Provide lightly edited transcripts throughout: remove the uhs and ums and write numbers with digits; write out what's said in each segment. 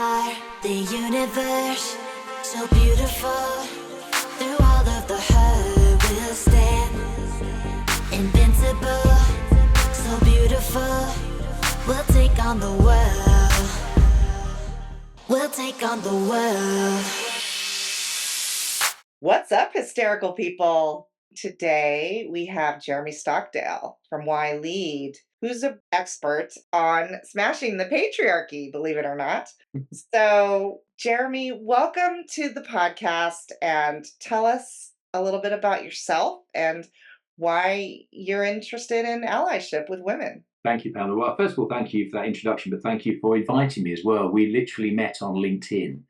are the universe, so beautiful. Through all of the hurt, we'll stand invincible, so beautiful. We'll take on the world. We'll take on the world. What's up, hysterical people? Today we have Jeremy Stockdale from Why Lead, who's an expert on smashing the patriarchy, believe it or not. So, Jeremy, welcome to the podcast and tell us a little bit about yourself and why you're interested in allyship with women. Thank you, Pamela. Well, first of all, thank you for that introduction, but thank you for inviting me as well. We literally met on LinkedIn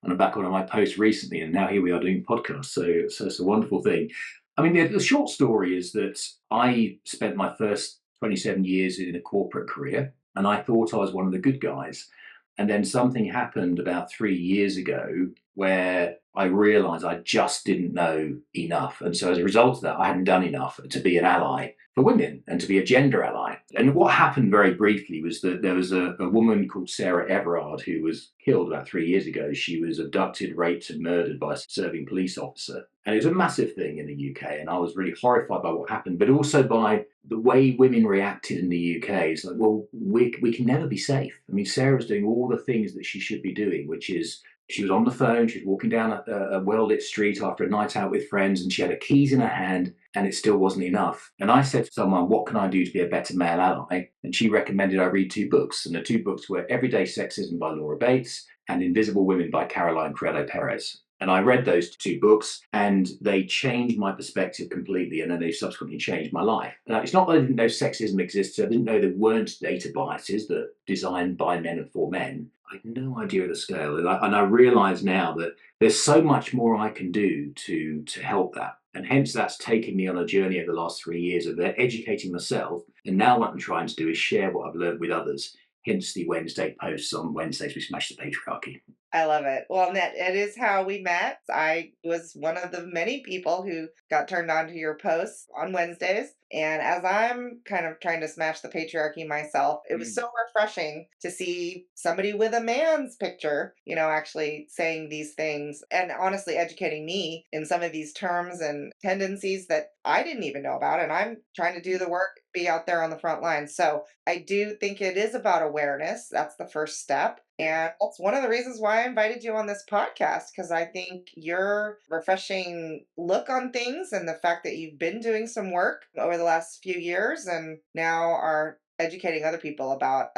and I'm back on my post recently, and now here we are doing podcasts. So it's a wonderful thing. I mean, the short story is that I spent my first 27 years in a corporate career, and I thought I was one of the good guys. And then something happened about 3 years ago where I realized I just didn't know enough. And so as a result of that, I hadn't done enough to be an ally for women and to be a gender ally. And what happened very briefly was that there was a woman called Sarah Everard who was killed about 3 years ago. She was abducted, raped and murdered by a serving police officer. And it was a massive thing in the UK. And I was really horrified by what happened, but also by the way women reacted in the UK. It's like, well, we can never be safe. I mean, Sarah was doing all the things that she should be doing, which is she was on the phone, she was walking down a well-lit street after a night out with friends, and she had her keys in her hand, and it still wasn't enough. And I said to someone, what can I do to be a better male ally? And she recommended I read 2 books. And the 2 books were Everyday Sexism by Laura Bates and Invisible Women by Caroline Criado Perez. And I read those 2 books and they changed my perspective completely. And then they subsequently changed my life. Now, it's not that I didn't know sexism existed. I didn't know there weren't data biases that designed by men and for men. I had no idea of the scale. And I realize now that there's so much more I can do to help that. And hence that's taken me on a journey over the last 3 years of educating myself. And now what I'm trying to do is share what I've learned with others. Hence the Wednesday posts on Wednesdays we smash the patriarchy. I love it. Well, Annette, it is how we met. I was one of the many people who got turned on to your posts on Wednesdays. And as I'm kind of trying to smash the patriarchy myself, it was so refreshing to see somebody with a man's picture, actually saying these things and honestly educating me in some of these terms and tendencies that I didn't even know about. And I'm trying to do the work, be out there on the front line. So I do think it is about awareness. That's the first step. And that's one of the reasons why I invited you on this podcast, because I think your refreshing look on things and the fact that you've been doing some work over the last few years and now are educating other people about,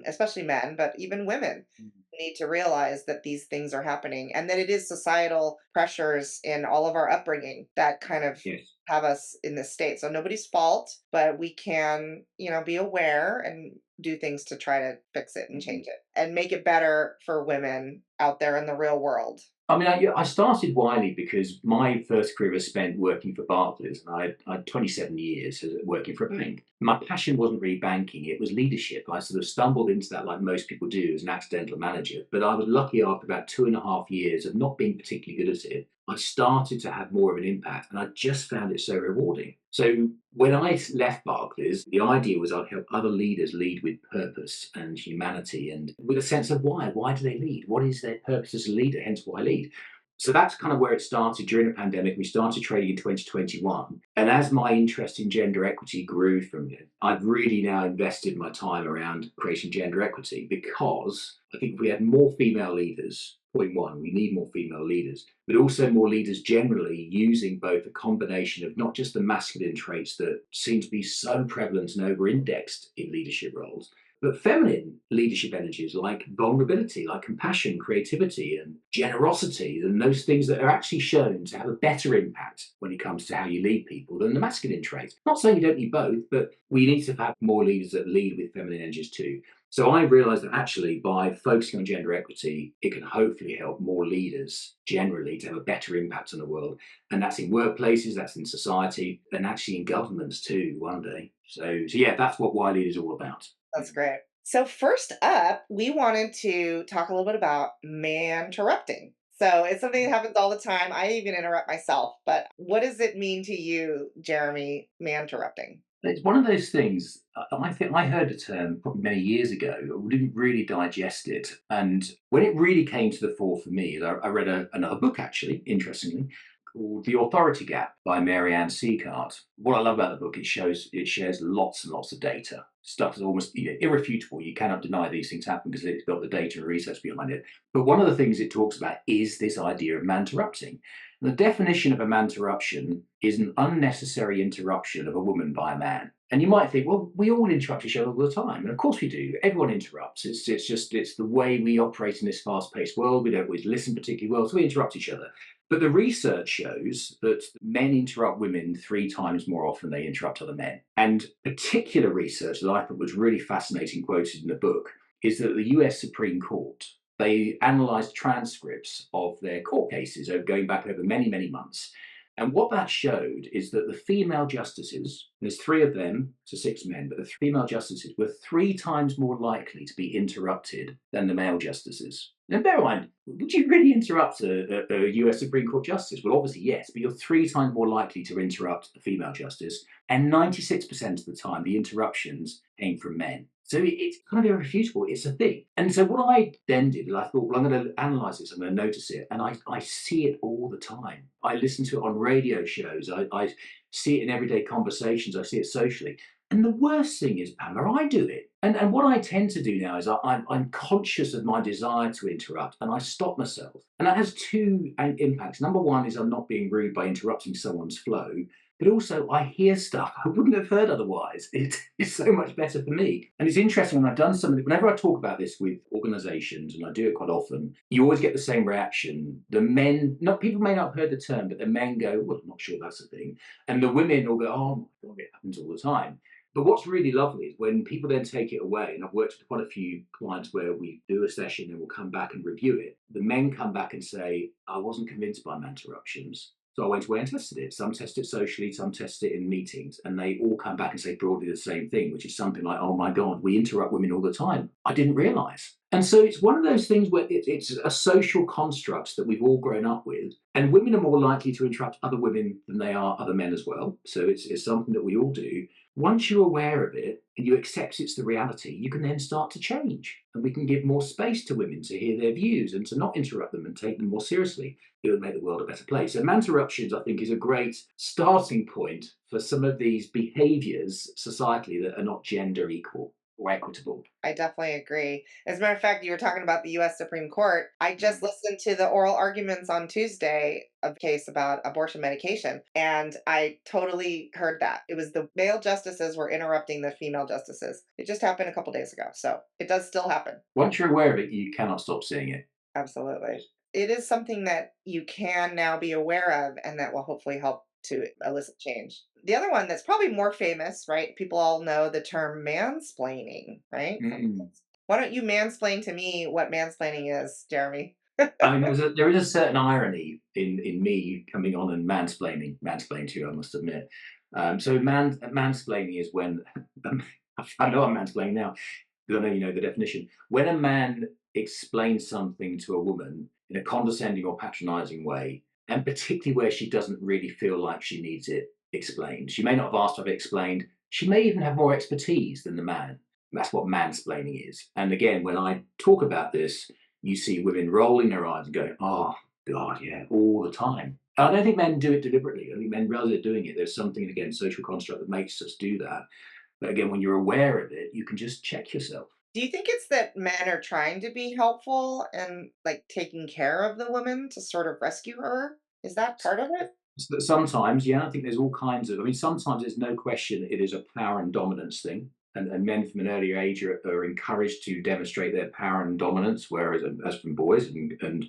especially men, but even women need to realize that these things are happening and that it is societal pressures in all of our upbringing that kind of have us in this state. So nobody's fault, but we can, be aware and do things to try to fix it and change it and make it better for women out there in the real world. I mean, I started Wiley because my first career was spent working for Barclays, and I had 27 years working for a bank. My passion wasn't really banking, it was leadership. I sort of stumbled into that like most people do as an accidental manager, but I was lucky after about 2.5 years of not being particularly good at it, I started to have more of an impact, and I just found it so rewarding. So when I left Barclays, the idea was I'd help other leaders lead with purpose and humanity and with a sense of why. Why do they lead? What is their purpose as a leader? Hence why I lead. So that's kind of where it started during the pandemic. We started trading in 2021. And as my interest in gender equity grew from it, I've really now invested my time around creating gender equity because I think if we had more female leaders, point one, we need more female leaders, but also more leaders generally using both a combination of not just the masculine traits that seem to be so prevalent and over-indexed in leadership roles, but feminine leadership energies like vulnerability, like compassion, creativity, and generosity, and those things that are actually shown to have a better impact when it comes to how you lead people than the masculine traits. Not saying you don't need both, but we need to have more leaders that lead with feminine energies too. So I realised that actually by focusing on gender equity, it can hopefully help more leaders generally to have a better impact on the world. And that's in workplaces, that's in society, and actually in governments too one day. So yeah, that's what Why Lead is all about. That's great. So first up, we wanted to talk a little bit about manterrupting. So it's something that happens all the time. I even interrupt myself. But what does it mean to you, Jeremy, manterrupting? It's one of those things. I think I heard a term probably many years ago. I didn't really digest it, and when it really came to the fore for me, I read another book actually, interestingly, called "The Authority Gap" by Mary Ann Sieghart. What I love about the book, it shares lots and lots of data. Stuff is almost irrefutable. You cannot deny these things happen because it's got the data and research behind it. But one of the things it talks about is this idea of manterrupting. The definition of a manterruption is an unnecessary interruption of a woman by a man. And you might think, well, we all interrupt each other all the time. And of course we do. Everyone interrupts. It's the way we operate in this fast-paced world. We don't always listen particularly well, so we interrupt each other. But the research shows that men interrupt women 3 times more often than they interrupt other men. And particular research that I thought was really fascinating, quoted in the book, is that the US Supreme Court, they analysed transcripts of their court cases going back over many, many months. And what that showed is that the female justices, there's 3 of them to 6 men, but the female justices were 3 times more likely to be interrupted than the male justices. Now, bear in mind, would you really interrupt a US Supreme Court justice? Well, obviously, yes, but you're 3 times more likely to interrupt a female justice. And 96% of the time, the interruptions came from men. So it's kind of irrefutable. It's a thing. And so what I then did is I thought, well, I'm going to analyse this. I'm going to notice it. And I see it all the time. I listen to it on radio shows. I see it in everyday conversations. I see it socially. And the worst thing is, Pamela, I do it. And what I tend to do now is I'm conscious of my desire to interrupt and I stop myself. And that has 2 impacts. Number one is I'm not being rude by interrupting someone's flow. But also, I hear stuff I wouldn't have heard otherwise. It's so much better for me. And it's interesting when I've done something, whenever I talk about this with organizations, and I do it quite often, you always get the same reaction. The men, people may not have heard the term, but the men go, well, I'm not sure that's a thing. And the women will go, oh my God, it happens all the time. But what's really lovely is when people then take it away, and I've worked with quite a few clients where we do a session and we'll come back and review it. The men come back and say, I wasn't convinced by Manterruptions. So I went away and tested it. Some test it socially, some test it in meetings, and they all come back and say broadly the same thing, which is something like, oh my God, we interrupt women all the time. I didn't realise. And so it's one of those things where it's a social construct that we've all grown up with, and women are more likely to interrupt other women than they are other men as well. So it's something that we all do. Once you're aware of it and you accept it's the reality, you can then start to change. And we can give more space to women to hear their views and to not interrupt them and take them more seriously. It would make the world a better place. So Manterruptions, I think, is a great starting point for some of these behaviours societally that are not gender equal or equitable. I definitely agree. As a matter of fact, you were talking about the US Supreme Court. I just listened to the oral arguments on Tuesday of a case about abortion medication, and I totally heard that. It was the male justices were interrupting the female justices. It just happened a couple days ago, so it does still happen. Once you're aware of it, you cannot stop seeing it. Absolutely. It is something that you can now be aware of, and that will hopefully help to elicit change. The other one that's probably more famous, right? People all know the term mansplaining, right? Why don't you mansplain to me what mansplaining is, Jeremy? I mean, there is a certain irony in me coming on and mansplain to you, I must admit. Mansplaining is when, I know I'm mansplaining now, because I know you know the definition. When a man explains something to a woman in a condescending or patronising way, and particularly where she doesn't really feel like she needs it explained. She may not have asked to have it explained. She may even have more expertise than the man. That's what mansplaining is. And again, when I talk about this, you see women rolling their eyes and going, oh, God, yeah, all the time. I don't think men do it deliberately. I think men realize they're doing it. There's something, again, social construct that makes us do that. But again, when you're aware of it, you can just check yourself. Do you think it's that men are trying to be helpful and like taking care of the woman to sort of rescue her? Is that part of it? Sometimes, yeah, I think there's all kinds of, sometimes there's no question it is a power and dominance thing. And men from an earlier age are encouraged to demonstrate their power and dominance, whereas as from boys and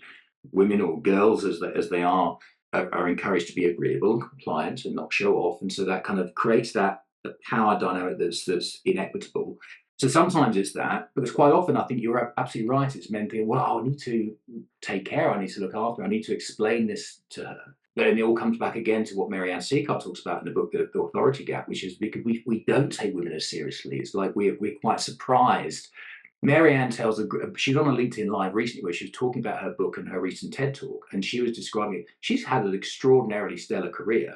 women or girls as they are encouraged to be agreeable and compliant and not show off. And so that kind of creates that power dynamic that's inequitable. So sometimes it's that, but it's quite often, I think you're absolutely right. It's men thinking, well, I need to take care, I need to look after her, I need to explain this to her. But then it all comes back again to what Mary Ann Sieghart talks about in the book, The Authority Gap, which is because we don't take women as seriously. It's like we're quite surprised. Mary Ann tells, she's on a LinkedIn Live recently where she was talking about her book and her recent TED Talk, and she was describing it. She's had an extraordinarily stellar career.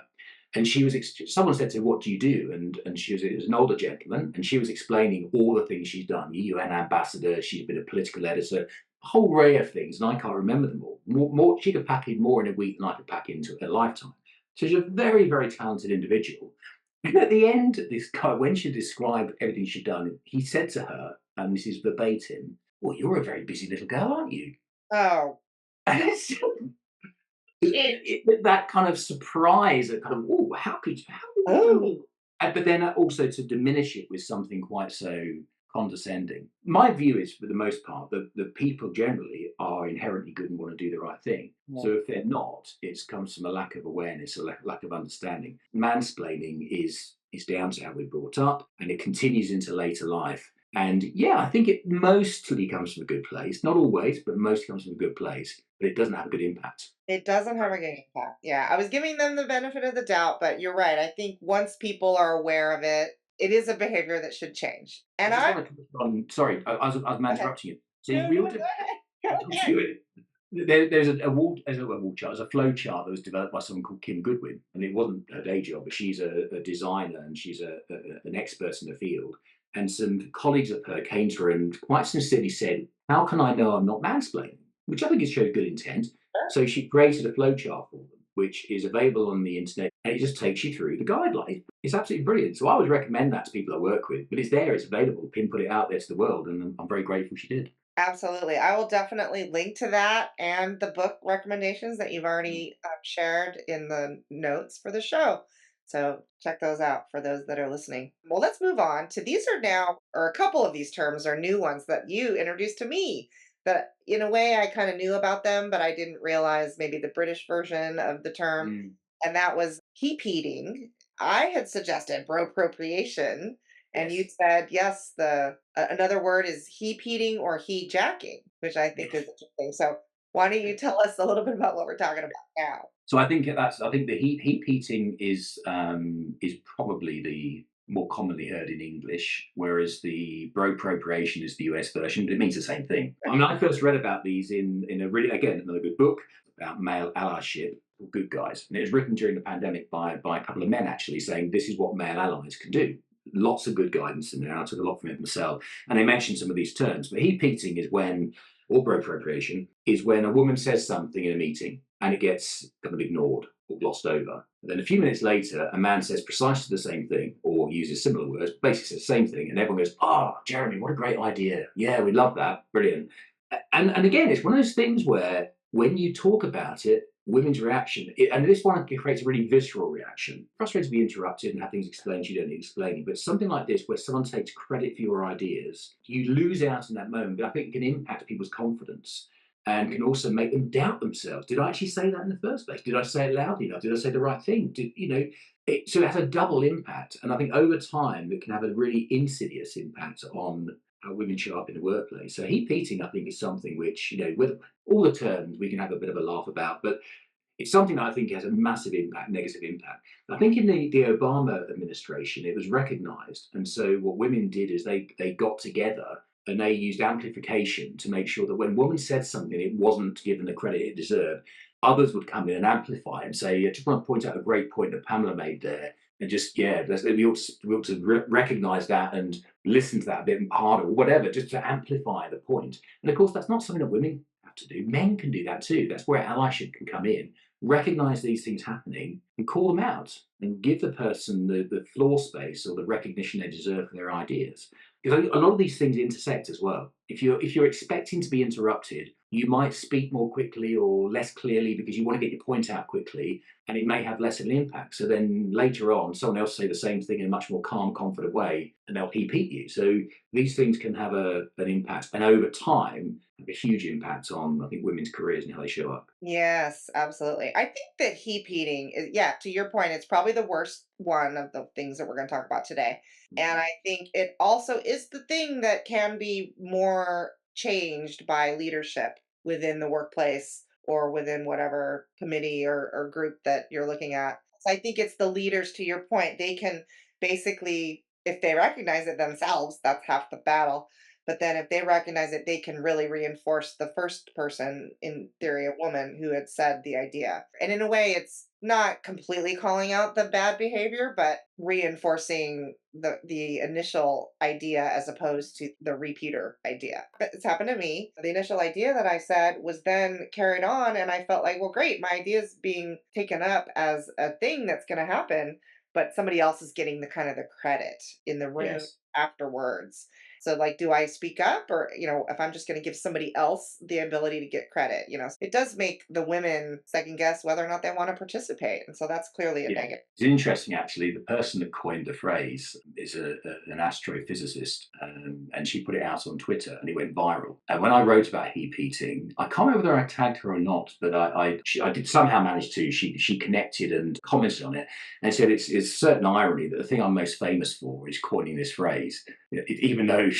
And she was, someone said to her, "What do you do?" And it was an older gentleman, and she was explaining all the things she's done. UN ambassador, she's been a political editor, a whole array of things, and I can't remember them all. She could pack in more in a week than I could pack into a lifetime. So she's a very, very talented individual. And at the end, this guy, when she described everything she'd done, he said to her, and this is verbatim, "Well, you're a very busy little girl, aren't you?" Oh, And that kind of surprise, that kind of, "Oh, how could you, how did you do it?" oh, But then also to diminish it with something quite so condescending. My view is, for the most part, that the people generally are inherently good and want to do the right thing. yeah. So if they're not, it comes from a lack of awareness, a lack of understanding. Mansplaining is down to how we're brought up, and it continues into later life. And yeah, I think it mostly comes from a good place. Not always, but mostly comes from a good place. But it doesn't have a good impact. It doesn't have a good impact. Yeah, I was giving them the benefit of the doubt, but you're right. I think once people are aware of it, it is a behavior that should change. I And just I want to touch on. Sorry, I was go ahead. interrupting you. So No, we no, ought go to. ahead. Go ahead. There's a wall, chart. There's a flow chart that was developed by someone called Kim Goodwin, and it wasn't her day job, but she's a designer and she's an expert in the field. And some colleagues of her came to her and quite sincerely said, "How can I know I'm not mansplaining?" Which I think is showed good intent. So she created a flow chart for them, which is available on the internet, and it just takes you through the guidelines. It's absolutely brilliant. So I would recommend that to people I work with, but it's there, it's available. Pim put it out there to the world, and I'm very grateful she did. Absolutely. I will definitely link to that and the book recommendations that you've already shared in the notes for the show. So check those out for those that are listening. Well, let's move on to these are now, or a couple of these terms are new ones that you introduced to me that in a way I kind of knew about them, but I didn't realize maybe the British version of the term. Mm, And that was heap eating. I had suggested bropropriation, and you yes. said, yes, another word is heap heating or he jacking, which I think is interesting. So why don't you tell us a little bit about what we're talking about now? So I think the heat heating is probably the more commonly heard in English, whereas the bropropriation is the US version, but it means the same thing. I mean, I first read about these in a really, again, another good book about male allyship, or good guys, and it was written during the pandemic by a couple of men actually, saying this is what male allies can do. Lots of good guidance in there. I took a lot from it myself, and they mentioned some of these terms. But heat heating is when, or bropropriation is when a woman says something in a meeting and it gets kind of ignored or glossed over. And then a few minutes later, a man says precisely the same thing or uses similar words, basically says the same thing, and everyone goes, "Oh, Jeremy, what a great idea. Yeah, we love that. Brilliant." And again, it's one of those things where when you talk about it, women's reaction, and this one creates a really visceral reaction. Frustrated to be interrupted and have things explained you don't need explaining. But something like this, where someone takes credit for your ideas, you lose out in that moment. But I think it can impact people's confidence and can also make them doubt themselves. Did I actually say that in the first place? Did I say it loudly enough? Did I say the right thing? So it has a double impact. And I think over time, it can have a really insidious impact on how women show up in the workplace. So heat beating, I think, is something which, with all the terms, we can have a bit of a laugh about, but it's something that I think has a massive impact, negative impact. I think in the Obama administration, it was recognized. And so what women did is they got together and they used amplification to make sure that when women said something, it wasn't given the credit it deserved. Others would come in and amplify and say, "I just want to point out a great point that Pamela made there." And just, yeah, we ought to recognize that and listen to that a bit harder or whatever, just to amplify the point. And of course, that's not something that women have to do. Men can do that too. That's where allyship can come in. Recognize these things happening and call them out and give the person the floor space or the recognition they deserve for their ideas. Because a lot of these things intersect as well. If you're expecting to be interrupted, you might speak more quickly or less clearly because you want to get your point out quickly, and it may have less of an impact. So then later on, someone else say the same thing in a much more calm, confident way, and they'll repeat you. So these things can have an impact, and over time, have a huge impact on, I think, women's careers and how they show up. Yes, absolutely. I think that heap eating is, yeah, to your point, it's probably the worst one of the things that we're going to talk about today. And I think it also is the thing that can be more changed by leadership within the workplace or within whatever committee or group that you're looking at. So I think it's the leaders, to your point, they can basically, if they recognize it themselves, that's half the battle. But then if they recognize it, they can really reinforce the first person, in theory, a woman who had said the idea. And in a way, it's not completely calling out the bad behavior, but reinforcing the initial idea as opposed to the repeater idea. But it's happened to me. The initial idea that I said was then carried on, and I felt like, well, great, my idea is being taken up as a thing that's going to happen, but somebody else is getting the kind of the credit in the room Yes. afterwards. So, like, do I speak up, or, if I'm just going to give somebody else the ability to get credit, it does make the women second guess whether or not they want to participate. And so that's clearly a Yeah, negative. it's interesting actually. The person that coined the phrase is an astrophysicist, and she put it out on Twitter, and it went viral. And when I wrote about heap eating, I can't remember whether I tagged her or not, but I did somehow manage to. She connected and commented on it, and said it's a certain irony that the thing I'm most famous for is coining this phrase. Even though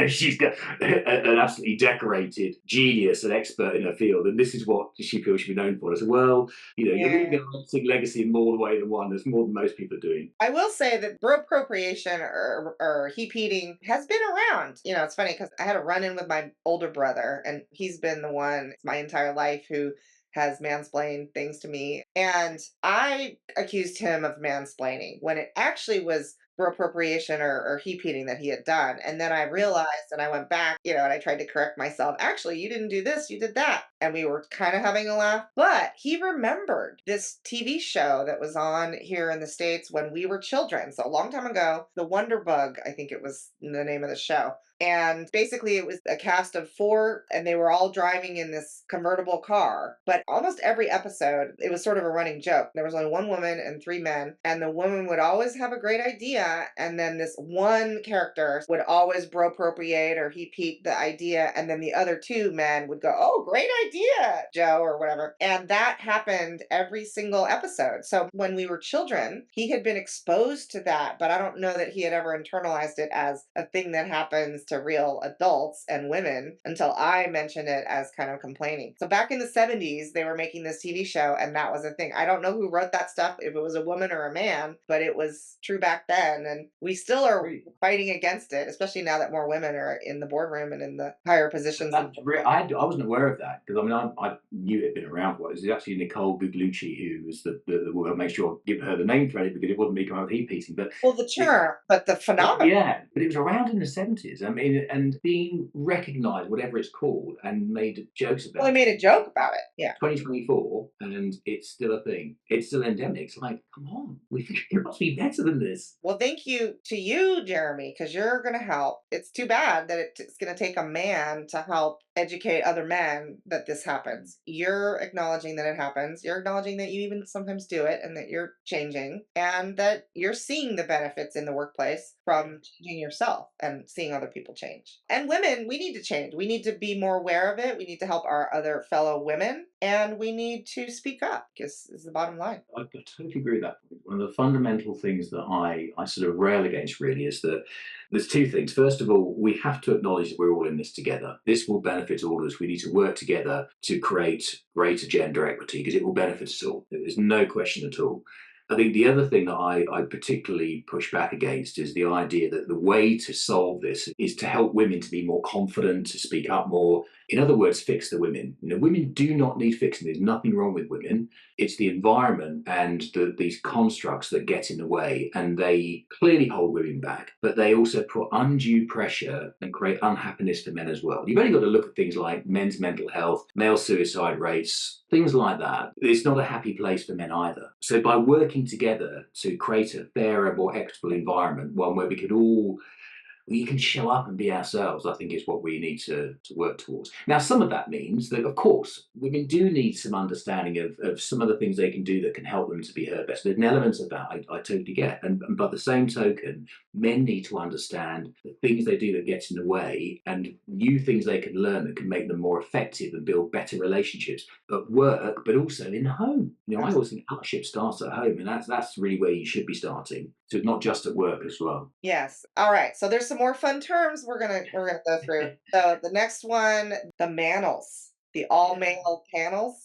she's got an absolutely decorated genius and expert in her field, and this is what she feels she'd be known for. I said, well, you're Yeah. leaving a lasting legacy in more way than one. There's more than most people are doing. I will say that bro appropriation or heap eating has been around. It's funny because I had a run in with my older brother, and he's been the one my entire life who has mansplained things to me. And I accused him of mansplaining when it actually was bro appropriation or heap eating that he had done. And then I realized, and I went back, and I tried to correct myself. Actually, you didn't do this, you did that. And we were kind of having a laugh. But he remembered this TV show that was on here in the States when we were children. So a long time ago, The Wonder Bug, I think it was the name of the show. And basically, it was a cast of four, and they were all driving in this convertible car. But almost every episode, it was sort of a running joke. There was only one woman and three men, and the woman would always have a great idea. And then this one character would always bro appropriate or he peeped the idea. And then the other two men would go, oh, great idea, Joe, or whatever. And that happened every single episode. So when we were children, he had been exposed to that, but I don't know that he had ever internalized it as a thing that happens to real adults and women until I mentioned it as kind of complaining. So back in the 70s, they were making this TV show, and that was a thing. I don't know who wrote that stuff, if it was a woman or a man, but it was true back then. And we still are fighting against it, especially now that more women are in the boardroom and in the higher positions. I wasn't aware of that because I knew it had been around for it. It was actually Nicole Bugliucci who was the woman. I'll make sure I give her the name for it because it wasn't me coming up with heap eating. But Well, the term, but the phenomenon. yeah, but it was around in the 70s. I mean, and being recognised, whatever it's called, and made jokes about. Well, he made a joke about it. Yeah. 2024, and it's still a thing. It's still endemic. It's like, come on, it must be better than this. Well, thank you to you, Jeremy, because you're going to help. It's too bad that it's going to take a man to help educate other men that this happens. You're acknowledging that it happens. You're acknowledging that you even sometimes do it and that you're changing and that you're seeing the benefits in the workplace from changing yourself and seeing other people change. And women, we need to change. We need to be more aware of it. We need to help our other fellow women, and we need to speak up, because is the bottom line. I totally agree with that. One of the fundamental things that I sort of rail against really is that there's two things. First of all, we have to acknowledge that we're all in this together. This will benefit all of us. We need to work together to create greater gender equity because it will benefit us all. There's no question at all. I think the other thing that I particularly push back against is the idea that the way to solve this is to help women to be more confident, to speak up more. In other words, fix the women. Women do not need fixing. There's nothing wrong with women. It's the environment and these constructs that get in the way, and they clearly hold women back, but they also put undue pressure and create unhappiness for men as well. You've only got to look at things like men's mental health, male suicide rates, things like that. It's not a happy place for men either. So by working together to create a fairer, more equitable environment, one where we can show up and be ourselves, I think is what we need to work towards. Now, some of that means that, of course, women do need some understanding of some of the things they can do that can help them to be heard better. There's an element of that I totally get. And by the same token, men need to understand the things they do that get in the way and new things they can learn that can make them more effective and build better relationships at work, but also in the home. I always think allyship starts at home, and that's really where you should be starting. So not just at work as well. Yes. All right. So there's some more fun terms we're gonna go through. So the next one, the manels, the all male panels.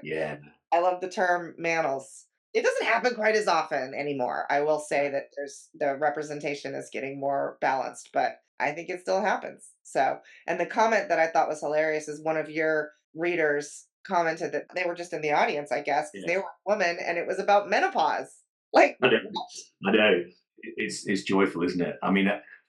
Yeah. I love the term manels. It doesn't happen quite as often anymore. I will say that the representation is getting more balanced, but I think it still happens. So, and the comment that I thought was hilarious is one of your readers commented that they were just in the audience, I guess, because Yeah. they were a woman and it was about menopause. Like, I know. I know. It's joyful, isn't it? I mean,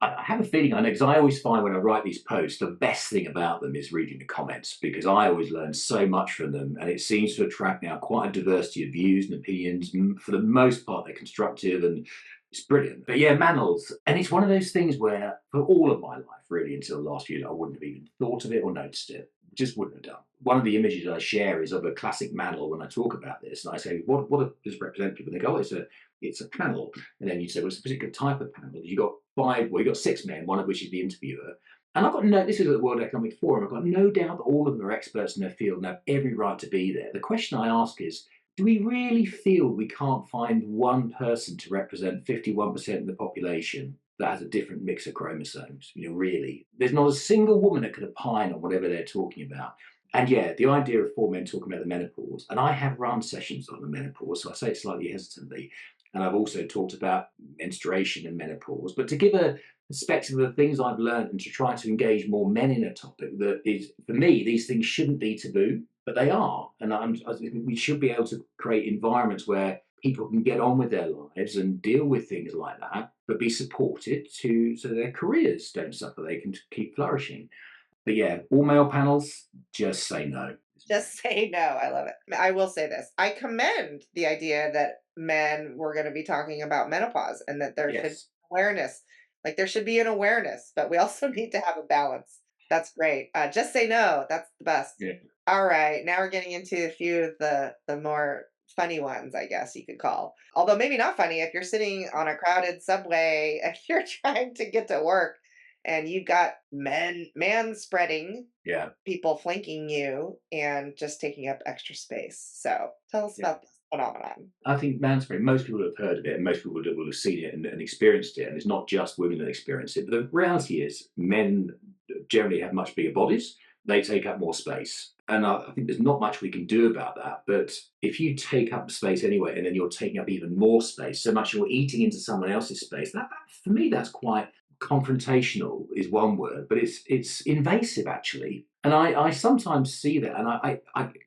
I have a feeling I know because I always find when I write these posts, the best thing about them is reading the comments because I always learn so much from them, and it seems to attract now quite a diversity of views and opinions. For the most part, they're constructive and it's brilliant. But yeah, Manels, and it's one of those things where for all of my life, really, until the last year, I wouldn't have even thought of it or noticed it. Just wouldn't have done. One of the images I share is of a classic mantle when I talk about this, and I say, "What does it represent?" People, and they go, "Oh, it's a panel." And then you say, well, it's a particular type of panel. You got you got 6 men, one of which is the interviewer. And I've got no, this is at the World Economic Forum, I've got no doubt that all of them are experts in their field and have every right to be there. The question I ask is, do we really feel we can't find one person to represent 51% of the population that has a different mix of chromosomes? Really. There's not a single woman that could opine on whatever they're talking about. And yeah, the idea of 4 men talking about the menopause, and I have run sessions on the menopause, so I say it slightly hesitantly, and I've also talked about menstruation and menopause, but to give a perspective of the things I've learned and to try to engage more men in a topic that is, for me, these things shouldn't be taboo, but they are. And I think we should be able to create environments where people can get on with their lives and deal with things like that, but be supported so their careers don't suffer, they can keep flourishing. But yeah, all male panels, just say no. just say no. I love it. I will say this. I commend the idea that men were going to be talking about menopause and that there should be Yes. awareness. Like there should be an awareness, but we also need to have a balance. That's great. Just say no. That's the best. Yeah. All right. Now we're getting into a few of the more funny ones, I guess you could call. Although maybe not funny if you're sitting on a crowded subway and you're trying to get to work and you've got man spreading Yeah. people flanking you and just taking up extra space. So tell us Yeah. about this phenomenon. I think Mansplaining, most people have heard of it and most people will have seen it and experienced it. And it's not just women that experience it. But the reality is, men generally have much bigger bodies, they take up more space. And I think there's not much we can do about that. But if you take up space anyway, and then you're taking up even more space, so much you're eating into someone else's space, that for me, that's quite confrontational, is one word, but it's invasive actually. And I sometimes see that, and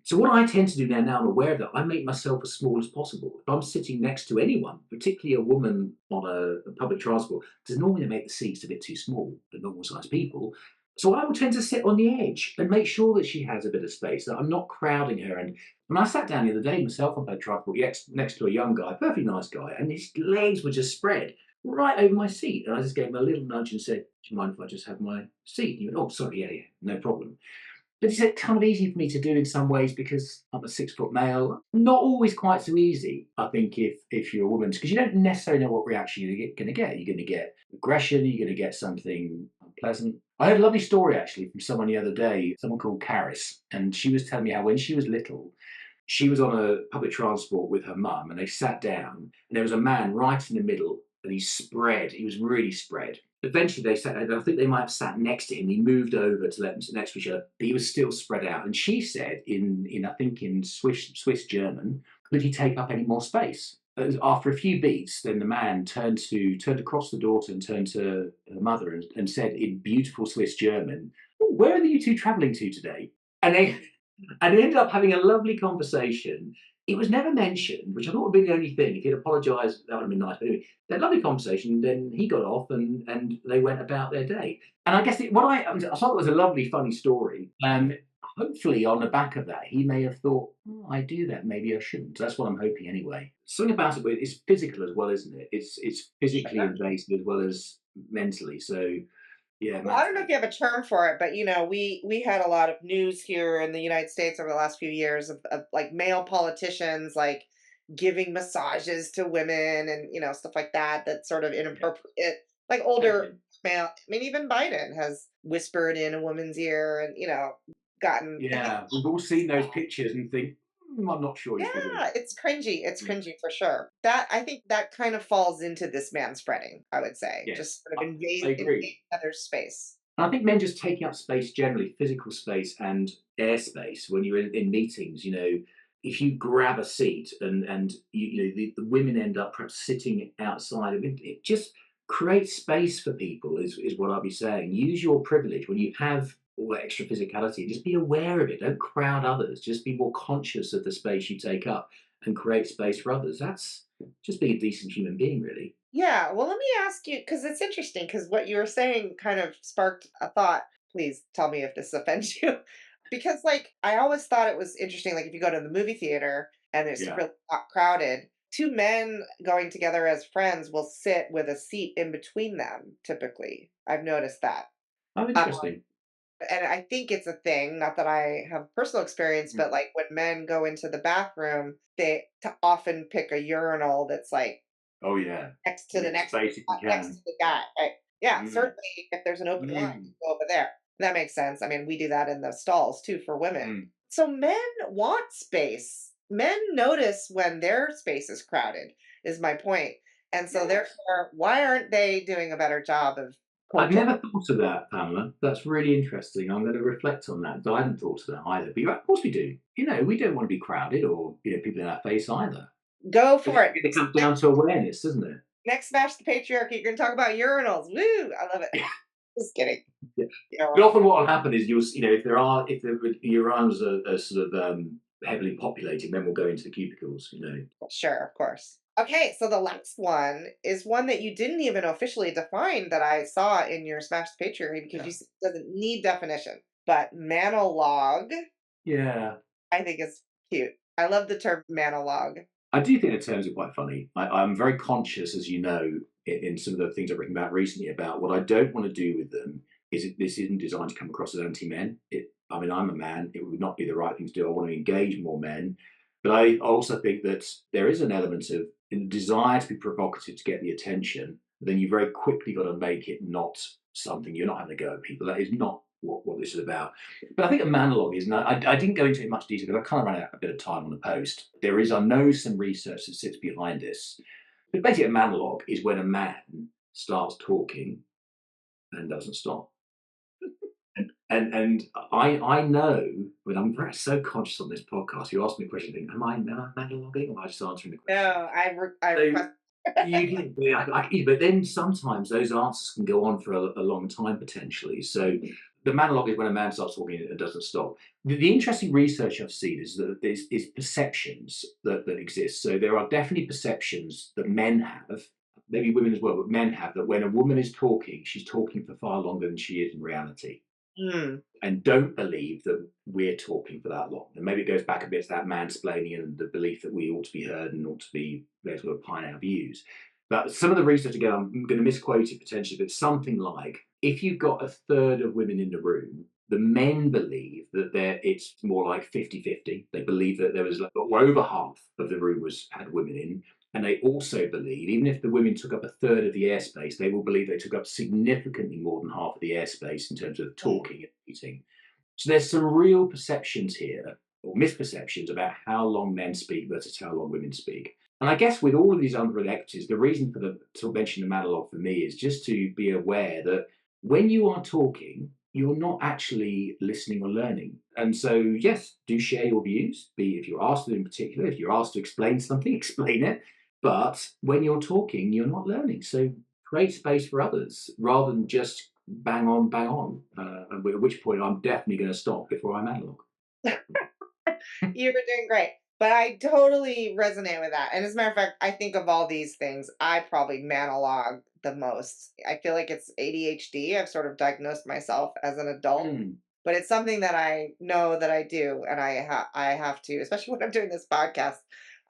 so what I tend to do now I'm aware of that, I make myself as small as possible. If I'm sitting next to anyone, particularly a woman on a public transport, because normally they make the seats a bit too small for normal sized people. So I will tend to sit on the edge and make sure that she has a bit of space, that I'm not crowding her. And when I sat down the other day myself on public transport, next to a young guy, perfectly nice guy, and his legs were just spread right over my seat. And I just gave him a little nudge and said, "Do you mind if I just have my seat?" And he went, "Oh, sorry, yeah, no problem." But it's kind of easy for me to do in some ways because I'm a 6 foot male. Not always quite so easy, I think, if you're a woman, because you don't necessarily know what reaction you're going to get. You're going to get aggression, you're going to get something unpleasant. I heard a lovely story actually from someone the other day, someone called Caris, and she was telling me how when she was little, she was on a public transport with her mum and they sat down and there was a man right in the middle and he was really spread. Eventually they sat down, I think they might have sat next to him. He moved over to let them sit next to each other, but he was still spread out. And she said in I think in Swiss German, could he take up any more space? After a few beats, then the man turned across the daughter and turned to her mother and said in beautiful Swiss German, "Oh, where are you two travelling to today?" And they ended up having a lovely conversation. It was never mentioned, which I thought would be the only thing. If he'd apologised, that would have been nice. But anyway, they had a lovely conversation. Then he got off, and they went about their day. And I guess I thought it was a lovely, funny story. Hopefully, on the back of that, he may have thought, "Oh, I do that. Maybe I shouldn't." That's what I'm hoping, anyway. Something about it is physical as well, isn't it? It's physically invasive as well as mentally. So yeah, Well, I don't know if you have a term for it, but we had a lot of news here in the United States over the last few years of like male politicians like giving massages to women and stuff like that. That's sort of inappropriate. Like older male. I mean, even Biden has whispered in a woman's ear and gotten. Yeah, we've all seen those pictures and think, I'm not sure he's for Yeah, this. it's cringy. It's Yeah. cringy for sure. That I think that kind of falls into this man spreading, I would say. Yes, Just sort of I agree. invade others' space. And I think men just taking up space generally, physical space and airspace, when you're in meetings, if you grab a seat and the women end up perhaps sitting outside, it just creates space for people, is what I'll be saying. Use your privilege when you have all that extra physicality. Just be aware of it. Don't crowd others. Just be more conscious of the space you take up and create space for others. That's just being a decent human being, really. Yeah, well, let me ask you because it's interesting because what you were saying kind of sparked a thought. Please tell me if this offends you. Because, like, I always thought it was interesting, like, if you go to the movie theater and it's Yeah. really not crowded, two men going together as friends will sit with a seat in between them, typically. I've noticed that. Oh, Uh, interesting. and I think it's a thing, not that I have personal experience, Mm. but like when men go into the bathroom, they often pick a urinal that's like Oh, yeah. next to the Make next space if you next can. to the guy, right? Yeah, Mm. certainly if there's an open line, Mm. go over there. That makes sense. I mean, we do that in the stalls too for women. Mm. So men want space. Men notice when their space is crowded, is my point. And so Yes. therefore, why aren't they doing a better job of I've quote never thought of that, Pamela. That's really interesting. I'm going to reflect on that. I hadn't thought of that either. But of course we do. We don't want to be crowded or people in our face either. go But for it. it comes down to awareness, doesn't it? Next Smash the Patriarchy, you're gonna talk about urinals. Woo! I love it. Just kidding. Yeah. You're But wrong. often what will happen is if the urines are sort of heavily populated, then we'll go into the cubicles. Sure, of course. Okay, so the last one is one that you didn't even officially define that I saw in your Smash the Patriarchy because Yeah. you said it doesn't need definition. But monologue, Yeah. I think is cute. I love the term monologue. I do think the terms are quite funny. I'm very conscious, as you know, in some of the things I've written about recently about what I don't want to do with them. This isn't designed to come across as anti-men. I mean, I'm a man. It would not be the right thing to do. I want to engage more men, but I also think that there is an element of desire to be provocative to get the attention. Then you very quickly got to make it not something you're not having a go at people. That is not what this is about. But I think a monologue is, and I didn't go into it in much detail because I kind of ran out a bit of time on the post. I know some research that sits behind this. But basically, a monologue is when a man starts talking and doesn't stop. And I know when I'm very so conscious on this podcast, you ask me a question, think, am I monologuing or am I just answering the question? No, I So request. you can, but then sometimes those answers can go on for a long time potentially. So the monologue is when a man starts talking and doesn't stop. The interesting research I've seen is that is perceptions that exist. So there are definitely perceptions that men have, maybe women as well, but men have that when a woman is talking, she's talking for far longer than she is in reality Mm, and don't believe that we're talking for that long. And maybe it goes back a bit to that mansplaining and the belief that we ought to be heard and ought to be there to opine our views. But some of the research, again, I'm going to misquote it potentially, but something like if you've got a third of women in the room, the men believe that it's more like 50-50. They believe that there was over half of the room had women in. And they also believe, even if the women took up a third of the airspace, they will believe they took up significantly more than half of the airspace in terms of talking and eating. So there's some real perceptions here, or misperceptions, about how long men speak versus how long women speak. And I guess with all of these underlying equities, the reason to mention the monologue for me is just to be aware that when you are talking, you're not actually listening or learning. And so, yes, do share your views, be if you're asked to in particular, if you're asked to explain something, explain it. But when you're talking, you're not learning. So create space for others rather than just bang on, bang on. At which point I'm definitely going to stop before I'm analog. you were doing great. But I totally resonate with that. And as a matter of fact, I think of all these things, I probably monologue the most. I feel like it's ADHD. I've sort of diagnosed myself as an adult, Mm, but it's something that I know that I do, and I have to, especially when I'm doing this podcast,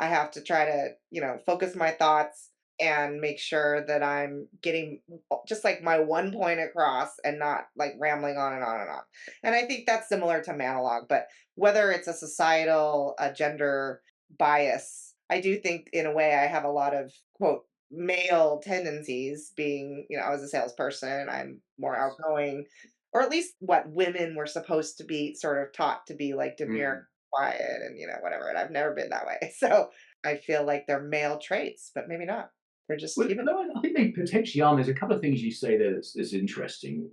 I have to try to focus my thoughts and make sure that I'm getting just like my one point across and not like rambling on and on and on. And I think that's similar to monologue, but whether it's a societal, a gender bias, I do think in a way I have a lot of quote male tendencies being, I was a salesperson, I'm more outgoing, or at least what women were supposed to be sort of taught to be like demure, mm. quiet, and whatever. And I've never been that way. So I feel like they're male traits, but maybe not. They're just Well, human. no, I think they potentially are. There's a couple of things you say there that's interesting.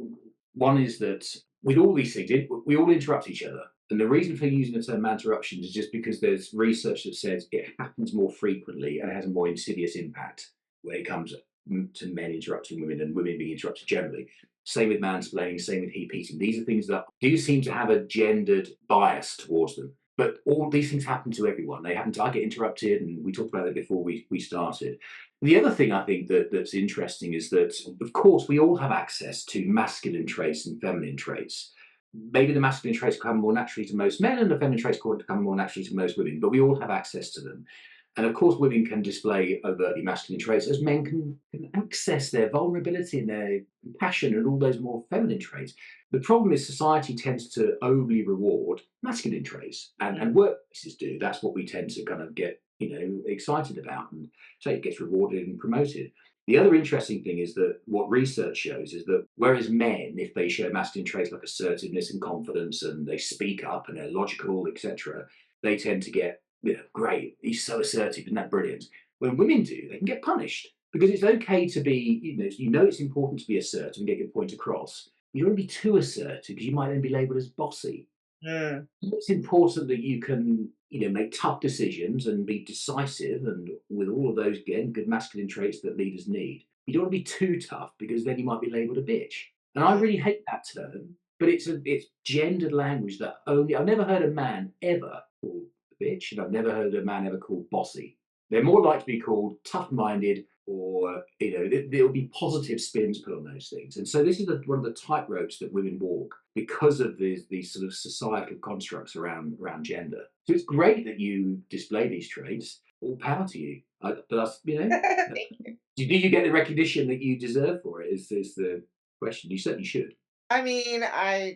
One is that with all these things, we all interrupt each other. And the reason for using the term manterruptions is just because there's research that says it happens more frequently and it has a more insidious impact when it comes to men interrupting women and women being interrupted generally. Same with mansplaining, same with heap eating. These are things that do seem to have a gendered bias towards them. But all these things happen to everyone. They happen to, I get interrupted, and we talked about it before we started. The other thing I think that's interesting is that, of course, we all have access to masculine traits and feminine traits. Maybe the masculine traits come more naturally to most men, and the feminine traits come more naturally to most women, but we all have access to them. And of course, women can display overtly masculine traits, as men can access their vulnerability and their compassion and all those more feminine traits. The problem is society tends to overly reward masculine traits, and workplaces do. That's what we tend to kind of get, excited about, and so it gets rewarded and promoted. The other interesting thing is that what research shows is that whereas men, if they show masculine traits like assertiveness and confidence, and they speak up and they're logical, etc., they tend to get, great, he's so assertive, isn't that brilliant? When women do, they can get punished because it's okay to be, it's important to be assertive and get your point across. You don't want to be too assertive because you might then be labelled as bossy. Mm. It's important that you can, make tough decisions and be decisive, and with all of those, again, good masculine traits that leaders need. You don't want to be too tough because then you might be labelled a bitch. And I really hate that term, but it's gendered language that I've never heard a man ever called a bitch, and I've never heard a man ever called bossy. They're more likely to be called tough-minded, or there'll be positive spins put on those things. And so this is one of the tightropes that women walk because of these sort of societal constructs around gender. So it's great that you display these traits. All power to you. But that's, Thank you. do you get the recognition that you deserve for it? Is the question? You certainly should. I mean,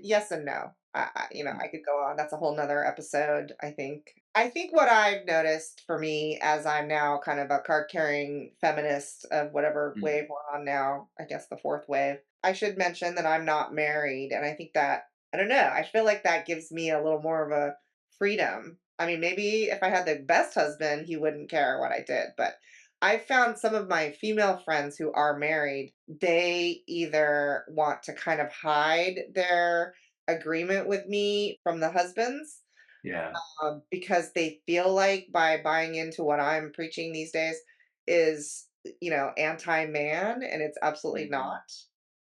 yes and no. I could go on. That's a whole nother episode, I think. I think what I've noticed for me as I'm now kind of a card carrying feminist of whatever Mm. wave we're on now, I guess the fourth wave, I should mention that I'm not married. And I think that, I don't know, I feel like that gives me a little more of a freedom. I mean, maybe if I had the best husband, he wouldn't care what I did. But I found some of my female friends who are married, they either want to kind of hide their agreement with me from the husbands, Yeah. because they feel like by buying into what I'm preaching these days is, anti-man, and it's absolutely Mhm. not.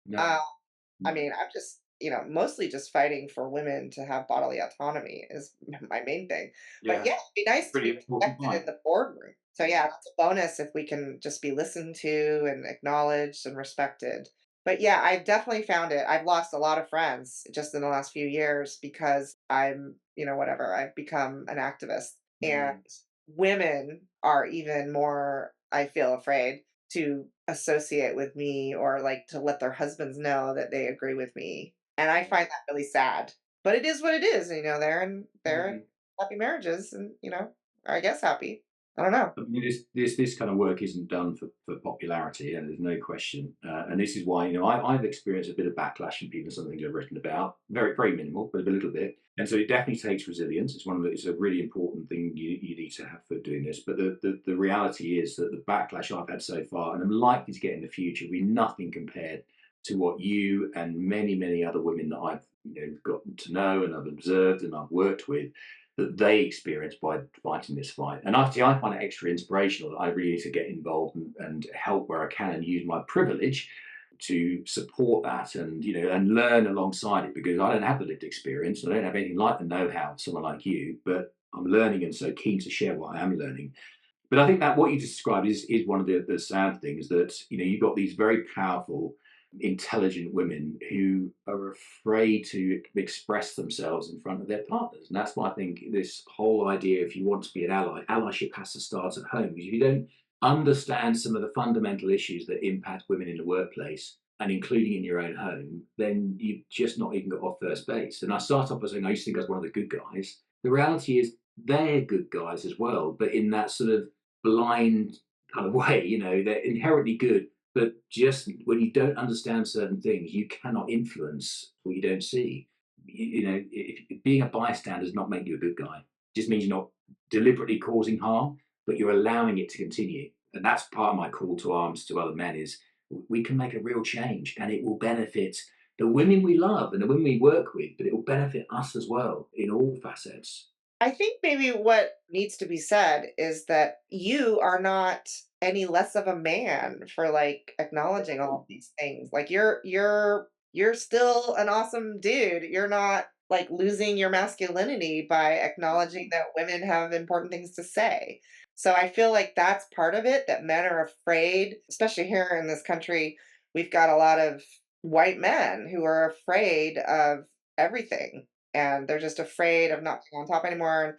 No. Uh, I No. mean, I'm just, mostly just fighting for women to have bodily autonomy is my main thing. But Yeah. yeah, it'd be nice to Pretty be important respected point. in the boardroom. So yeah, that's a bonus if we can just be listened to and acknowledged and respected. But yeah, I've definitely found it. I've lost a lot of friends just in the last few years because I'm, whatever, I've become an activist. And Mm. women are even more, I feel, afraid to associate with me or like to let their husbands know that they agree with me. And I find that really sad. But it is what it is, they're in Mm. happy marriages and, I guess happy. I don't know. I mean, this kind of work isn't done for popularity, and there's no question. And this is why I've experienced a bit of backlash from people. Something I've written about, very very minimal, but a little bit. And so it definitely takes resilience. It's a really important thing you need to have for doing this. But the reality is that the backlash I've had so far, and I'm likely to get in the future, will be nothing compared to what you and many other women that I've gotten to know and I've observed and I've worked with, that they experience by fighting this fight. And actually, I find it extra inspirational that I really need to get involved and help where I can and use my privilege to support that, and and learn alongside it, because I don't have the lived experience. I don't have anything like the know-how of someone like you, but I'm learning and so keen to share what I am learning. But I think that what you described is one of the sad things, that you've got these very powerful, intelligent women who are afraid to express themselves in front of their partners. And that's why I think this whole idea, if you want to be an ally, allyship has to start at home. Because if you don't understand some of the fundamental issues that impact women in the workplace, and including in your own home, then you've just not even got off first base. And I start off by saying I used to think I was one of the good guys. The reality is they're good guys as well, but in that sort of blind kind of way. They're inherently good, but just when you don't understand certain things, you cannot influence what you don't see. If being a bystander does not make you a good guy. It just means you're not deliberately causing harm, but you're allowing it to continue. And that's part of my call to arms to other men: is we can make a real change, and it will benefit the women we love and the women we work with, but it will benefit us as well in all facets. I think maybe what needs to be said is that you are not any less of a man for like acknowledging all of these things. Like you're still an awesome dude. You're not like losing your masculinity by acknowledging that women have important things to say. So I feel like that's part of it, that men are afraid, especially here in this country, we've got a lot of white men who are afraid of everything, and they're just afraid of not being on top anymore, and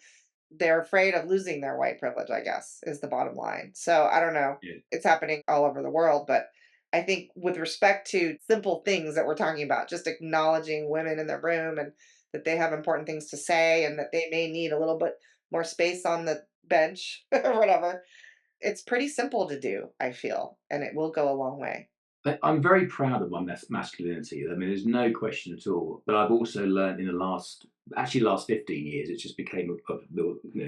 they're afraid of losing their white privilege, I guess, is the bottom line. So I don't know. Yeah. It's happening all over the world, but I think with respect to simple things that we're talking about, just acknowledging women in the room and that they have important things to say and that they may need a little bit more space on the bench or whatever. It's pretty simple to do, I feel, and it will go a long way. I'm very proud of my masculinity. I mean, there's no question at all. But I've also learned in the last 15 years, it just became,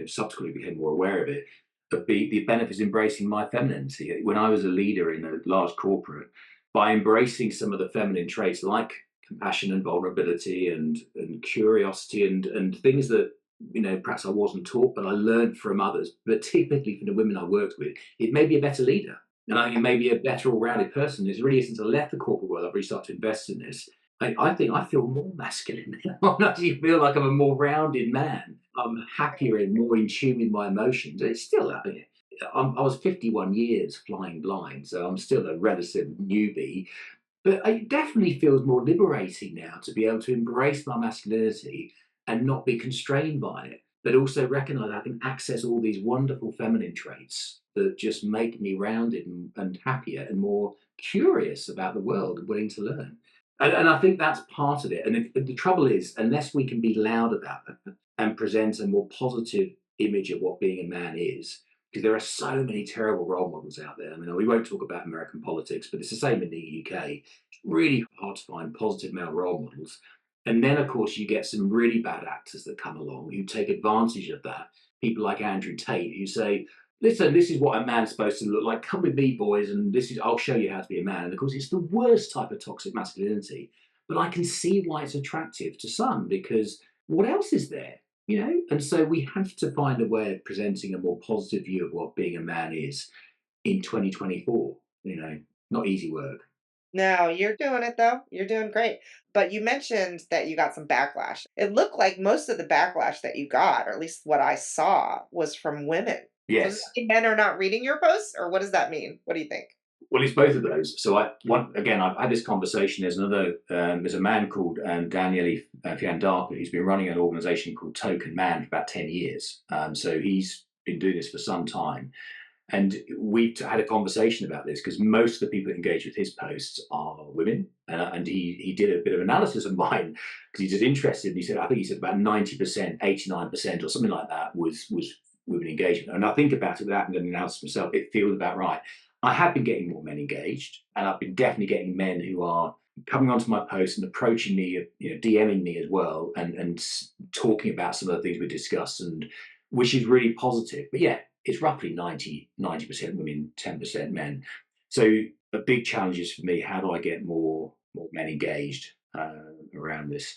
subsequently became more aware of it, of the benefits of embracing my femininity. When I was a leader in a large corporate, by embracing some of the feminine traits like compassion and vulnerability and curiosity and things that, perhaps I wasn't taught, but I learned from others, but typically from the women I worked with, it made me a better leader. And I think maybe a better all-rounded person. It's really since I left the corporate world, I've really started to invest in this. I think I feel more masculine. I actually feel like I'm a more rounded man. I'm happier and more in tune with my emotions. It's still, I was 51 years flying blind, so I'm still a relative newbie. But it definitely feels more liberating now to be able to embrace my masculinity and not be constrained by it, but also recognize I can access all these wonderful feminine traits that just make me rounded and happier and more curious about the world and willing to learn. And I think that's part of it. And the trouble is, unless we can be loud about that and present a more positive image of what being a man is, because there are so many terrible role models out there. I mean, we won't talk about American politics, but it's the same in the UK. It's really hard to find positive male role models. And then, of course, you get some really bad actors that come along who take advantage of that. People like Andrew Tate who say, listen, this is what a man's supposed to look like. Come with me, boys, and I'll show you how to be a man. And of course, it's the worst type of toxic masculinity. But I can see why it's attractive to some, because what else is there? And so we have to find a way of presenting a more positive view of what being a man is in 2024. Not easy work. No, you're doing it though. You're doing great. But you mentioned that you got some backlash. It looked like most of the backlash that you got, or at least what I saw, was from women. So does that Yes. mean men are not reading your posts, or what does that mean? What do you think? Well, it's both of those. So I've had this conversation. There's a man called Daniele Fiandaca who's been running an organization called Token Man for about 10 years. So he's been doing this for some time. And we've had a conversation about this because most of the people that engage with his posts are women. And he did a bit of analysis of mine because he's just interested. And I think he said about 90%, 89% or something like that was women engagement. And I think about it without doing an analysis myself, it feels about right. I have been getting more men engaged, and I've been definitely getting men who are coming onto my posts and approaching me, DMing me as well, and talking about some of the things we discussed, and which is really positive. But yeah, it's roughly 90% women, 10% men. So a big challenge is for me, how do I get more men engaged around this?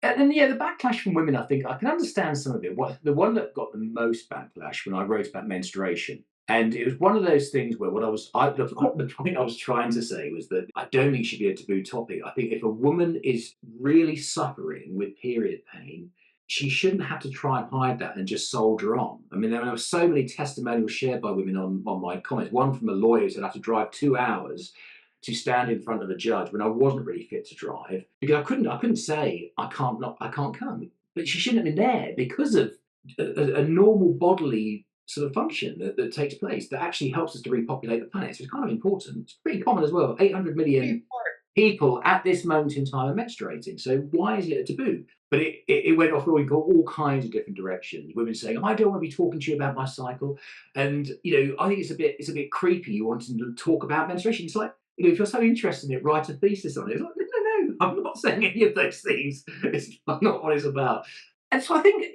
And then, yeah, the backlash from women, I think I can understand some of it. The one that got the most backlash when I wrote about menstruation, and it was one of those things where the point I was trying to say was that I don't think it should be a taboo topic. I think if a woman is really suffering with period pain, she shouldn't have to try and hide that and just soldier on. I mean, there were so many testimonials shared by women on my comments. One from a lawyer who said I had to drive 2 hours to stand in front of a judge when I wasn't really fit to drive because I couldn't say I can't come. But she shouldn't have been there because of a normal bodily sort of function that takes place that actually helps us to repopulate the planet. So it's kind of important. It's pretty common as well. 800 million people at this moment in time are menstruating. So why is it a taboo? But it went off all kinds of different directions. Women saying, "I don't want to be talking to you about my cycle," and I think it's a bit creepy. You wanting to talk about menstruation. It's like, if you're so interested in it, write a thesis on it. It's like, no, I'm not saying any of those things. It's not what it's about. And so I think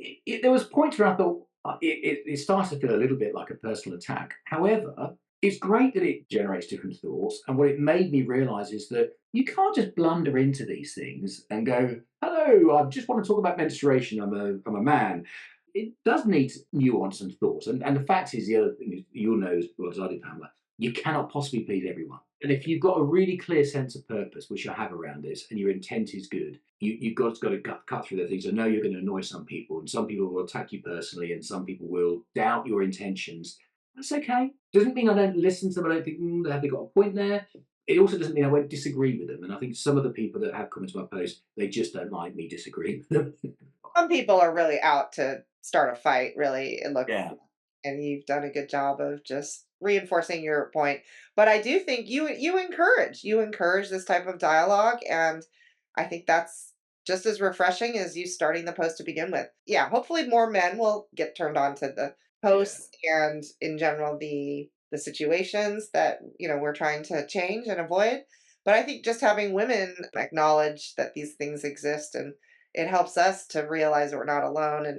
there was points where I thought it started to feel a little bit like a personal attack. However, it's great that it generates different thoughts. And what it made me realize is that, you can't just blunder into these things and go, "Hello, I just want to talk about menstruation. I'm a man." It does need nuance and thought. And the fact is, the other thing is, you'll know as well as I do, Pamela, you cannot possibly please everyone. And if you've got a really clear sense of purpose, which I have around this, and your intent is good, you've got to cut through the things. I know you're going to annoy some people, and some people will attack you personally, and some people will doubt your intentions. That's okay. Doesn't mean I don't listen to them. I don't think have they got a point there. It also doesn't mean I won't disagree with them. And I think some of the people that have commented on my post, they just don't like me disagreeing with them. Some people are really out to start a fight, really, it looks, Yeah. and you've done a good job of just reinforcing your point. But I do think you encourage this type of dialogue, and I think that's just as refreshing as you starting the post to begin with. Yeah, hopefully more men will get turned on to the Yeah. posts and in general the situations that we're trying to change and avoid. But I think just having women acknowledge that these things exist, and it helps us to realize that we're not alone, and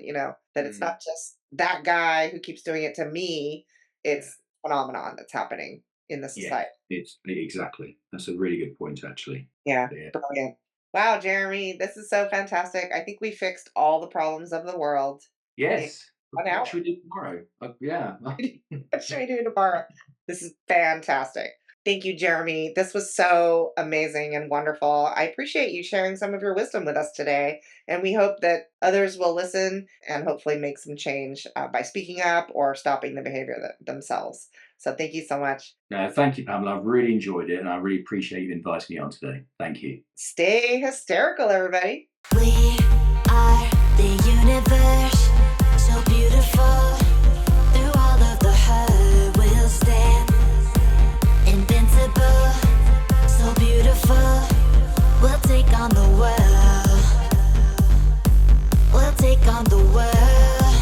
that it's Mm, not just that guy who keeps doing it to me. yeah. It's a phenomenon that's happening in the Yeah. society. It's exactly. That's a really good point, actually. Yeah, Yeah. brilliant. Wow, Jeremy, this is so fantastic. I think we fixed all the problems of the world in Yes. 1 What hour. should we do tomorrow? Yeah. What should we do tomorrow? This is fantastic. Thank you, Jeremy. This was so amazing and wonderful. I appreciate you sharing some of your wisdom with us today. And we hope that others will listen and hopefully make some change by speaking up or stopping the behavior themselves. So thank you so much. No, thank you, Pamela. I've really enjoyed it, and I really appreciate you inviting me on today. Thank you. Stay hysterical, everybody. We are the universe, so beautiful. Through all of the hurt, we'll stand invincible, so beautiful. We'll take on the world. We'll take on the world.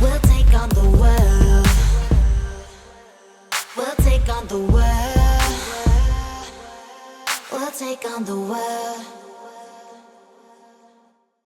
We'll take on the world. We'll take on the world. We'll take on the world.